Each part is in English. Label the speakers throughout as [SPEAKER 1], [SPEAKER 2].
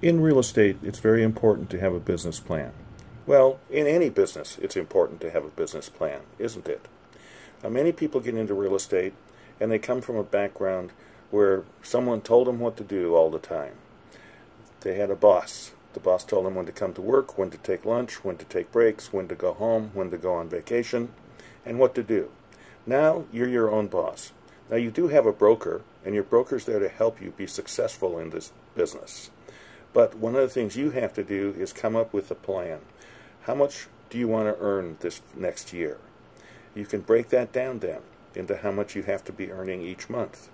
[SPEAKER 1] In real estate, it's very important to have a business plan. Well, in any business, it's important to have a business plan, isn't it? Many people get into real estate and they come from a background where someone told them what to do all the time. They had a boss. The boss told them when to come to work, when to take lunch, when to take breaks, when to go home, when to go on vacation, and what to do. Now you're your own boss. Now you do have a broker, and your broker's there to help you be successful in this business. But one of the things you have to do is come up with a plan. How much do you want to earn this next year? You can break that down then into how much you have to be earning each month.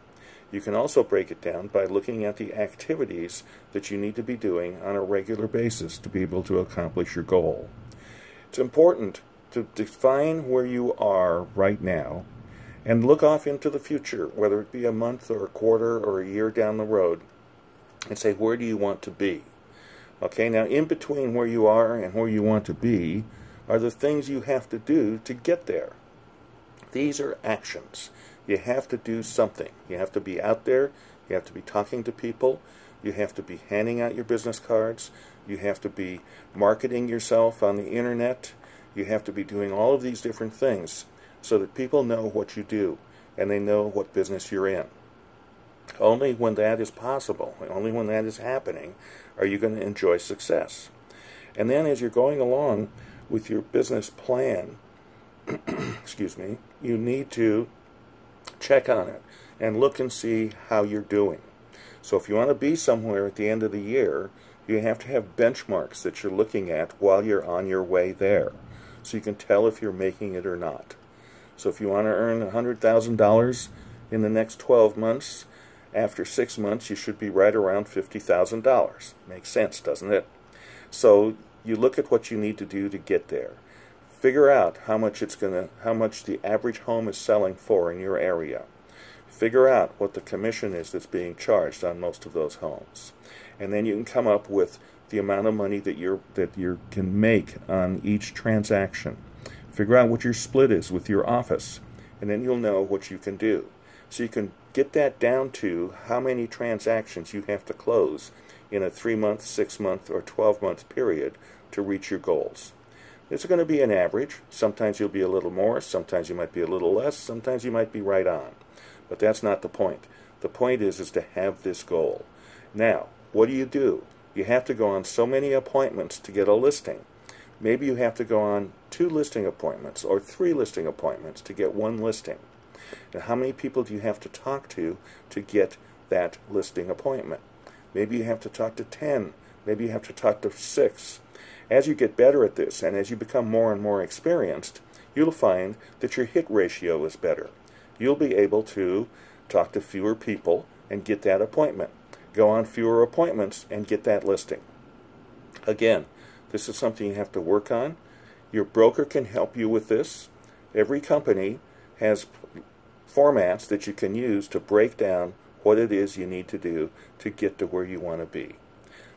[SPEAKER 1] You can also break it down by looking at the activities that you need to be doing on a regular basis to be able to accomplish your goal. It's important to define where you are right now and look off into the future, whether it be a month or a quarter or a year down the road, and say, where do you want to be? Okay, now in between where you are and where you want to be are the things you have to do to get there. These are actions. You have to do something. You have to be out there. You have to be talking to people. You have to be handing out your business cards. You have to be marketing yourself on the internet. You have to be doing all of these different things so that people know what you do and they know what business you're in. Only when that is possible, only when that is happening, are you going to enjoy success. And then as you're going along with your business plan, excuse me, you need to check on it and look and see how you're doing. So if you want to be somewhere at the end of the year, you have to have benchmarks that you're looking at while you're on your way there, so you can tell if you're making it or not. So if you want to earn $100,000 in the next 12 months, after 6 months you should be right around $50,000. Makes sense, doesn't it? So you look at what you need to do to get there. Figure out how much the average home is selling for in your area. Figure out what the commission is that's being charged on most of those homes. And then you can come up with the amount of money that you can make on each transaction. Figure out what your split is with your office, and then you'll know what you can do. So you can get that down to how many transactions you have to close in a 3-month, 6-month, or 12-month period to reach your goals. It's going to be an average. Sometimes you'll be a little more, sometimes you might be a little less, sometimes you might be right on. But that's not the point. The point is to have this goal. Now, what do? You have to go on so many appointments to get a listing. Maybe you have to go on 2 listing appointments or 3 listing appointments to get 1 listing. And how many people do you have to talk to get that listing appointment? Maybe you have to talk to 10. Maybe you have to talk to 6. As you get better at this and as you become more and more experienced, you'll find that your hit ratio is better. You'll be able to talk to fewer people and get that appointment. Go on fewer appointments and get that listing. Again, this is something you have to work on. Your broker can help you with this. Every company has formats that you can use to break down what it is you need to do to get to where you want to be.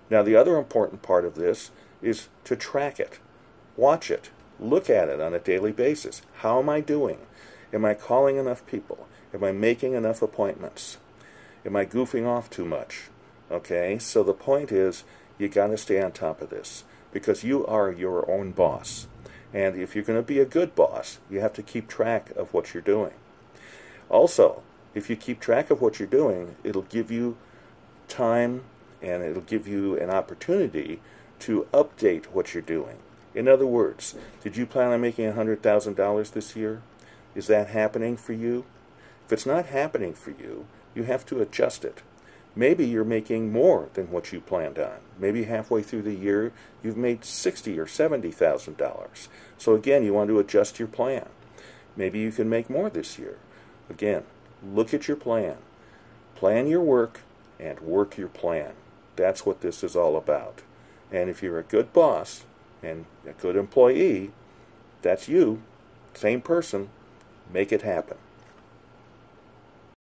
[SPEAKER 1] Now, the other important part of this is to track it. Watch it. Look at it on a daily basis. How am I doing? Am I calling enough people? Am I making enough appointments? Am I goofing off too much? Okay, so the point is you got to stay on top of this because you are your own boss. And if you're going to be a good boss, you have to keep track of what you're doing. Also, if you keep track of what you're doing, it'll give you time and it'll give you an opportunity to update what you're doing. In other words, did you plan on making $100,000 this year? Is that happening for you? If it's not happening for you, you have to adjust it. Maybe you're making more than what you planned on. Maybe halfway through the year, you've made $60,000 or $70,000. So again, you want to adjust your plan. Maybe you can make more this year. Again, look at your plan. Plan your work and work your plan. That's what this is all about. And if you're a good boss and a good employee, that's you, same person, make it happen.